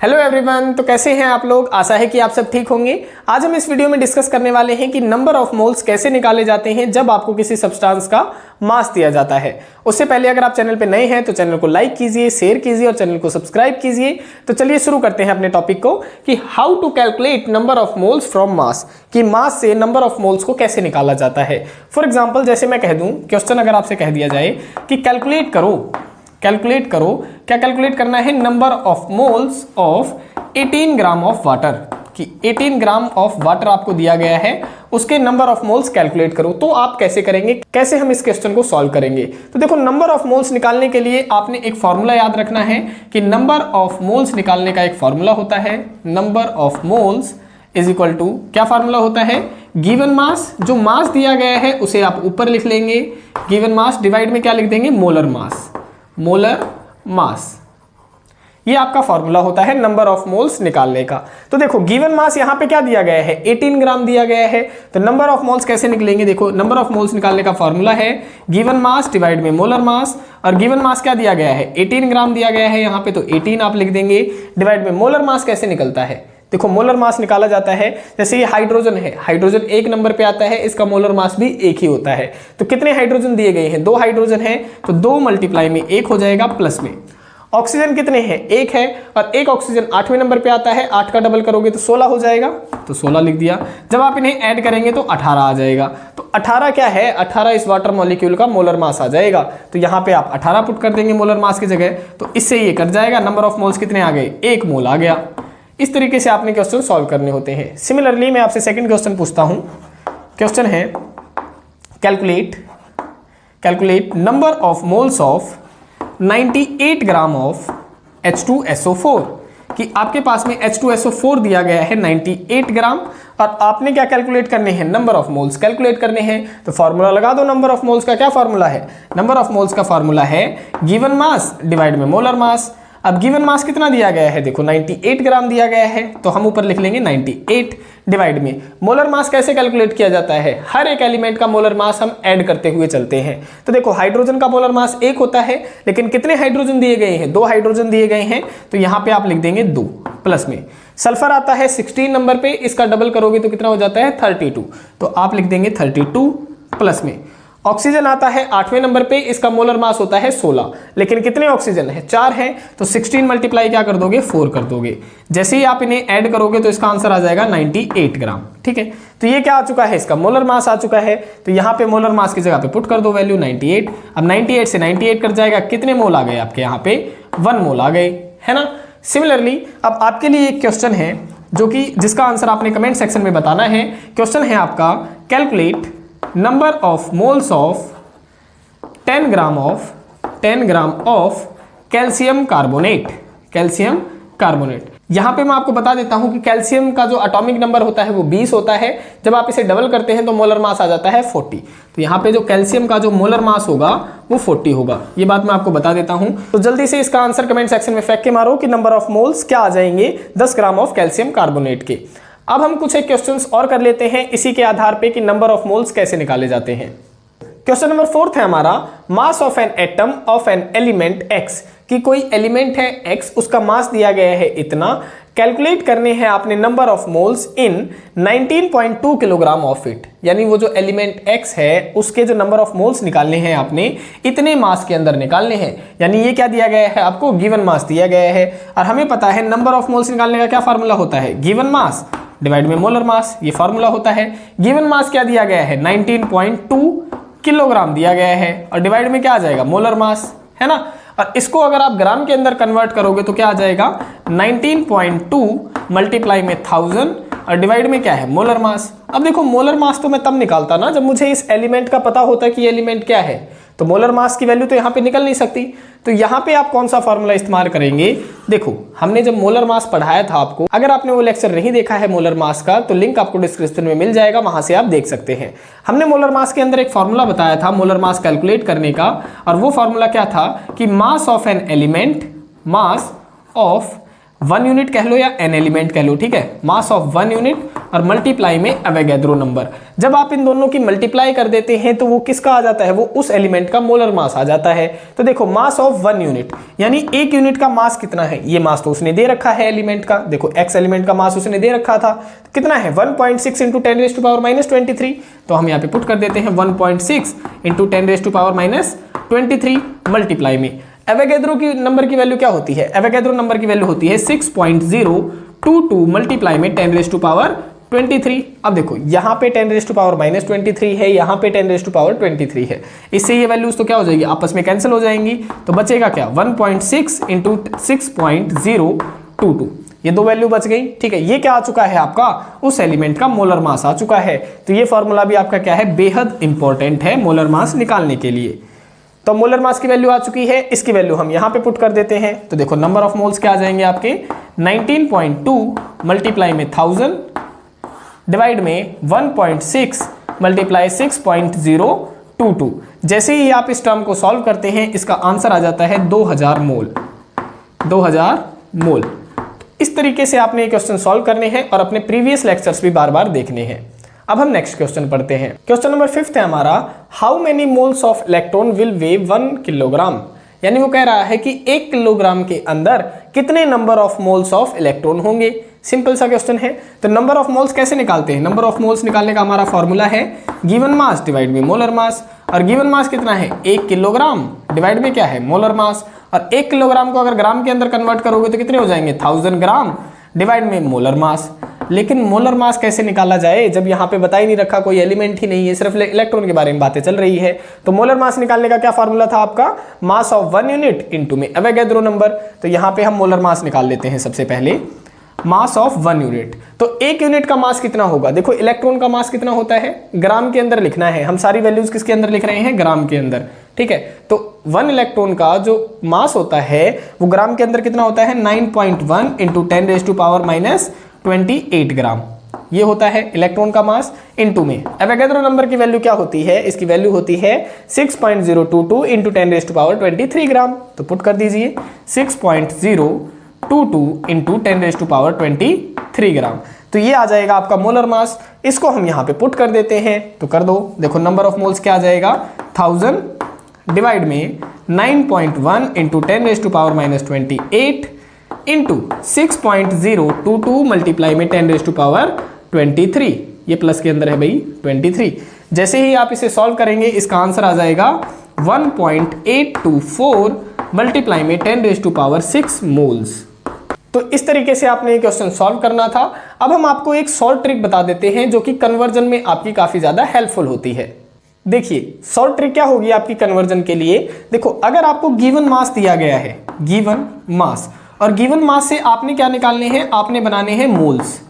Hello everyone, तो कैसे हैं आप लोग। आशा है कि आप सब ठीक होंगे। आज हम इस वीडियो में डिस्कस करने वाले हैं कि नंबर ऑफ मोल्स कैसे निकाले जाते हैं जब आपको किसी सब्सटेंस का मास दिया जाता है। उससे पहले अगर आप चैनल पे नए हैं तो चैनल को लाइक कीजिए, शेयर कीजिए और चैनल को सब्सक्राइब कीजिए। तो चलिए शुरू करते हैं अपने टॉपिक को कि how to calculate number of moles from mass, कि मास से नंबर ऑफ मोल्स को कैसे निकाला जाता है। फॉर एग्जाम्पल जैसे मैं कह दूं, क्वेश्चन अगर आपसे कह दिया जाए कि कैलकुलेट करो, क्या कैलकुलेट करना है, number of moles of 18 gram of water, कि 18 ग्राम ऑफ वाटर आपको दिया गया है, उसके नंबर ऑफ मोल्स कैलकुलेट करो। तो आप कैसे करेंगे, कैसे हम इस क्वेश्चन को सॉल्व करेंगे। तो देखो, नंबर ऑफ मोल्स निकालने के लिए आपने एक फॉर्मूला याद रखना है कि नंबर ऑफ मोल्स निकालने का एक फॉर्मूला होता है, number of moles is equal to, क्या फॉर्मूला होता है, गिवन मास, जो मास दिया गया है उसे आप ऊपर लिख लेंगे, गिवन मास डिवाइड में क्या लिख देंगे, मोलर मास। ये आपका फॉर्मूला होता है नंबर ऑफ मोल्स निकालने का। तो देखो, गिवन मास यहां पे क्या दिया गया है, 18 ग्राम दिया गया है। तो नंबर ऑफ मोल्स कैसे निकलेंगे, देखो नंबर ऑफ मोल्स निकालने का फॉर्मूला है गिवन मास डिवाइड में मोलर मास, और गिवन मास क्या दिया गया है, 18 ग्राम दिया गया है यहां पे, तो 18 आप लिख देंगे डिवाइड में मोलर मास। कैसे निकलता है, देखो मोलर मास निकाला जाता है, जैसे ये हाइड्रोजन है, हाइड्रोजन एक नंबर पे आता है, इसका मोलर मास भी एक ही होता है। तो कितने हाइड्रोजन दिए गए हैं, 2 हाइड्रोजन है, तो 2 मल्टीप्लाई में 1 हो जाएगा प्लस में। ऑक्सीजन कितने हैं, 1 है, और एक ऑक्सीजन 8वें नंबर पे आता है, 8 का डबल करोगे तो 16 हो जाएगा, तो 16 लिख दिया। जब आप इन्हें ऐड करेंगे तो 18 आ जाएगा। तो 18 क्या है, 18 इस वाटर मॉलिक्यूल का मोलर मास आ जाएगा। तो यहाँ पे आप 18 पुट कर देंगे मोलर मास की जगह, तो इससे ये कट जाएगा, नंबर ऑफ मोल्स कितने आ गए, 1 मोल आ गया। इस तरीके से आपने क्वेश्चन सॉल्व करने होते हैं। सिमिलरली मैं आपसे सेकंड क्वेश्चन पूछता हूं। क्वेश्चन है calculate number of moles of 98 gram of H2SO4, कि आपके पास में H2SO4 दिया गया है 98 ग्राम, और आपने क्या कैलकुलेट करने हैं, नंबर ऑफ मोल्स कैलकुलेट करने हैं। तो फॉर्मूला लगा दो, नंबर ऑफ मोल्स का क्या फॉर्मूला है, नंबर ऑफ मोल्स का फॉर्मूला है गिवन मास डिवाइड में मोलर मास। अब गिवन मास कितना दिया गया है, देखो 98 ग्राम दिया गया है, तो हम ऊपर लिख लेंगे 98 डिवाइड में मोलर मास। कैसे कैलकुलेट किया जाता है, हर एक एलिमेंट का मोलर मास हम ऐड करते हुए चलते हैं। तो देखो, हाइड्रोजन का मोलर मास 1 होता है, लेकिन कितने हाइड्रोजन दिए गए हैं, 2 हाइड्रोजन दिए गए हैं, तो यहाँ पे आप लिख देंगे 2 प्लस में। सल्फर आता है 16 नंबर पे, इसका डबल करोगे तो कितना हो जाता है, 32, तो आप लिख देंगे 32 प्लस में। ऑक्सीजन आता है 8वें नंबर पे, इसका मोलर मास होता है 16, लेकिन कितने ऑक्सीजन है, 4 है, तो 16 मल्टीप्लाई क्या कर दोगे, 4 कर दोगे। जैसे ही आप इन्हें ऐड करोगे तो इसका आंसर आ जाएगा 98 ग्राम। ठीक है, तो ये क्या आ चुका है, इसका मोलर मास आ चुका है। तो यहाँ पे मोलर मास की जगह पे पुट कर दो वैल्यू 98। अब 98 से 98 कट जाएगा, कितने मोल आ गए आपके यहाँ पे, 1 मोल आ गए, है ना। सिमिलरली अब आपके लिए एक क्वेश्चन है जो कि जिसका आंसर आपने कमेंट सेक्शन में बताना है। क्वेश्चन है आपका calculate number of moles of 10 gram of calcium carbonate. यहां पे मैं आपको बता देता हूं कि कैल्शियम का जो एटॉमिक नंबर होता है वो 20 होता है। जब आप इसे डबल करते हैं तो मोलर मास आ जाता है 40। तो यहाँ पे जो कैल्शियम का जो मोलर मास होगा वो 40 होगा, ये बात मैं आपको बता देता हूं। तो जल्दी से इसका आंसर कमेंट सेक्शन में फेंक के मारो कि नंबर ऑफ मोल्स क्या आ जाएंगे 10 ग्राम ऑफ कैल्शियम कार्बोनेट के। अब हम कुछ एक क्वेश्चंस और कर लेते हैं इसी के आधार पे कि नंबर ऑफ मोल्स कैसे निकाले जाते हैं। क्वेश्चन नंबर 4 है हमारा, mass of an atom of an element X, कि कोई एलिमेंट है X, उसका मास दिया गया है इतना, कैलकुलेट करने हैं आपने number of moles in 19.2 kilogram of it, यानी वो जो एलिमेंट X है उसके जो नंबर ऑफ मोल्स निकालने हैं आपने इतने मास के अंदर निकालने हैं। यानी ये क्या दिया गया है आपको, गिवन मास दिया गया है, और हमें पता है नंबर ऑफ मोल्स निकालने का क्या फार्मूला होता है, गिवन मास डिवाइड में मोलर मास, ये फार्मूला होता है। गिवन मास क्या दिया गया है, 19.2 किलोग्राम दिया गया है, और डिवाइड में क्या आ जाएगा, मोलर मास, है ना। और इसको अगर आप ग्राम के अंदर कन्वर्ट करोगे तो क्या आ जाएगा, 19.2 मल्टीप्लाई में 1000 और डिवाइड में क्या है, मोलर मास। अब देखो, मोलर मास तो मैं तब निकालता ना जब मुझे इस एलिमेंट का पता होता कि ये एलिमेंट क्या है, तो मोलर मास की वैल्यू तो यहाँ पे निकल नहीं सकती। तो यहाँ पे आप कौन सा फॉर्मूला इस्तेमाल करेंगे, देखो हमने जब मोलर मास पढ़ाया था आपको, अगर आपने वो लेक्चर नहीं देखा है मोलर मास का तो लिंक आपको डिस्क्रिप्शन में मिल जाएगा, वहां से आप देख सकते हैं। हमने मोलर मास के अंदर एक फॉर्मूला बताया था मोलर मास कैलकुलेट करने का, और वो फॉर्मूला क्या था कि mass of an element 1 unit कह लो या n एलिमेंट कह लो, ठीक है, मास ऑफ 1 यूनिट और मल्टीप्लाई में एवोगैड्रो नंबर। जब आप इन दोनों की मल्टीप्लाई कर देते हैं तो वो किसका आ जाता है, वो उस एलिमेंट का मोलर मास आ जाता है। तो देखो मास ऑफ 1 यूनिट यानी 1 यूनिट का मास कितना है, ये मास तो उसने दे रखा है एलिमेंट का, देखो x एलिमेंट का मास उसने दे रखा था, तो कितना है 1.6 इंटू 10⁻⁻23। तो हम यहाँ पे पुट कर देते हैं 1.6 इंटू 10⁻⁻23 मल्टीप्लाई में एवोगैड्रो की नंबर की वैल्यू क्या होती है, एवोगैड्रो नंबर की वैल्यू होती है 6.022 मल्टीप्लाई में 10⁻23। अब देखो यहाँ पे 10⁻⁻23 है, यहाँ पे 10⁻23 है, इससे ये वैल्यूज तो क्या हो जाएगी, आपस में कैंसिल हो जाएंगी। तो बचेगा क्या 1.6 इंटू 6.022, ये दो वैल्यू बच गई, ठीक है। ये क्या आ चुका है आपका, उस एलिमेंट का मोलर मास आ चुका है। तो ये फॉर्मूला भी आपका क्या है, बेहद इंपॉर्टेंट है मोलर मास निकालने के लिए। तो मोलर मास की वैल्यू आ चुकी है, इसकी वैल्यू हम यहाँ पे पुट कर देते हैं। तो देखो नंबर ऑफ मोल्स क्या आ जाएंगे आपके 19.2 मल्टीप्लाई में 1000 डिवाइड में 1.6 मल्टीप्लाई 6.022। जैसे ही आप इस टर्म को सॉल्व करते हैं इसका आंसर आ जाता है 2000 मोल, 2000 मोल। इस तरीके से आपने ये क्वेश्चन सॉल्व करने हैं और अपने प्रीवियस लेक्चर्स भी बार बार देखने हैं। अब हम नेक्स्ट क्वेश्चन पढ़ते हैं। क्वेश्चन नंबर 5 है हमारा, how many moles of electron will way 1 kilogram. यानी वो कह रहा है कि 1 किलोग्राम के अंदर कितने number of moles of electron होंगे। सिंपल सा क्वेश्चन है। तो नंबर ऑफ मोल्स कैसे निकालते हैं, नंबर ऑफ मोल्स निकालने का हमारा फॉर्मूला है गिवन मास डिवाइड में मोलर मास। और गिवन मास कितना है 1 किलोग्राम डिवाइड में क्या है मोलर मास। और 1 किलोग्राम को अगर ग्राम के अंदर कन्वर्ट करोगे तो कितने हो जाएंगे 1000 ग्राम डिवाइड में मोलर मास। लेकिन मोलर मास कैसे निकाला जाए जब यहाँ पे बता ही नहीं रखा, कोई एलिमेंट ही नहीं है, सिर्फ इलेक्ट्रॉन के बारे में बातें चल रही है। तो मोलर मास निकालने का क्या फॉर्मूला था आपका, मास ऑफ 1 यूनिट इनटू में एवोगैड्रो नंबर। तो यहाँ पे हम मोलर मास निकाल लेते हैं सबसे पहले, मास ऑफ 1 यूनिट। तो 1 यूनिट का मास कितना होगा, देखो इलेक्ट्रॉन का मास कितना होता है, ग्राम के अंदर लिखना है, हम सारी वैल्यूज किसके अंदर लिख रहे हैं, ग्राम के अंदर, ठीक है। तो 1 इलेक्ट्रॉन का जो मास होता है वो ग्राम के अंदर कितना होता है 9.1 इंटू 10⁻⁻28 ग्राम, ये होता है इलेक्ट्रॉन का मास। इनटू में एवोगैड्रो नंबर की वैल्यू क्या होती है, इसकी वैल्यू होती है 6.022 इंटू 10⁻23 ग्राम। तो पुट कर दीजिए 6.022 इंटू 10⁻23 ग्राम। तो ये आ जाएगा आपका मोलर मास। इसको हम यहाँ पे पुट कर देते हैं, तो कर दो। देखो नंबर ऑफ मोल्स क्या आ जाएगा 1000 डिवाइड में 9.1 इंटू 10⁻⁻28 इंटू 6.022 मल्टीप्लाई में 10⁻23, ये प्लस के अंदर है भाई 23। जैसे ही आप इसे सॉल्व करेंगे इसका आंसर आ जाएगा 1.824 मल्टीप्लाई में 10⁻6 मोल्स। तो इस तरीके से आपने ये क्वेश्चन सॉल्व करना था। अब हम आपको एक शॉर्ट ट्रिक बता देते हैं जो कि कन्वर्जन में आपकी काफी ज्यादा हेल्पफुल होती है। देखिए शॉर्ट ट्रिक क्या होगी आपकी कन्वर्जन के लिए। देखो अगर आपको गिवन मास दिया गया है, गिवन मास, और गिवन मास से आपने क्या निकालने हैं, आपने बनाने हैं मोल्स।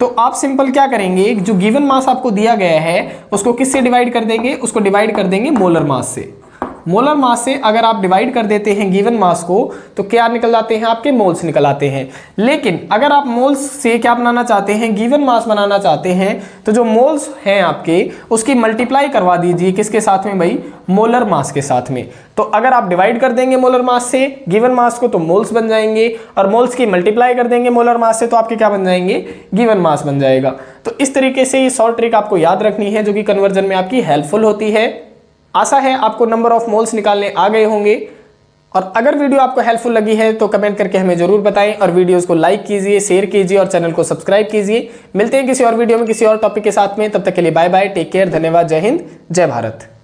तो आप सिंपल क्या करेंगे, जो गिवन मास आपको दिया गया है उसको किससे डिवाइड कर देंगे, उसको डिवाइड कर देंगे मोलर मास से। मोलर मास से अगर आप डिवाइड कर देते हैं गिवन मास को तो क्या निकल आते हैं आपके मोल्स निकल आते हैं। लेकिन अगर आप मोल्स से क्या बनाना चाहते हैं, गिवन मास बनाना चाहते हैं, तो जो मोल्स हैं आपके उसकी मल्टीप्लाई करवा दीजिए किसके साथ में भाई, मोलर मास के साथ में। तो अगर आप डिवाइड कर देंगे मोलर मास से गिवन मास को तो मोल्स बन जाएंगे, और मोल्स की मल्टीप्लाई कर देंगे मोलर मास से तो आपके क्या बन जाएंगे, गिवन मास बन जाएगा। तो इस तरीके से ये शॉर्ट ट्रिक आपको याद रखनी है जो कि कन्वर्जन में आपकी हेल्पफुल होती है। आशा है आपको नंबर ऑफ मोल्स निकालने आ गए होंगे। और अगर वीडियो आपको हेल्पफुल लगी है तो कमेंट करके हमें जरूर बताएं, और वीडियोस को लाइक कीजिए, शेयर कीजिए और चैनल को सब्सक्राइब कीजिए। मिलते हैं किसी और वीडियो में किसी और टॉपिक के साथ में, तब तक के लिए बाय बाय, टेक केयर, धन्यवाद, जय हिंद, जय भारत।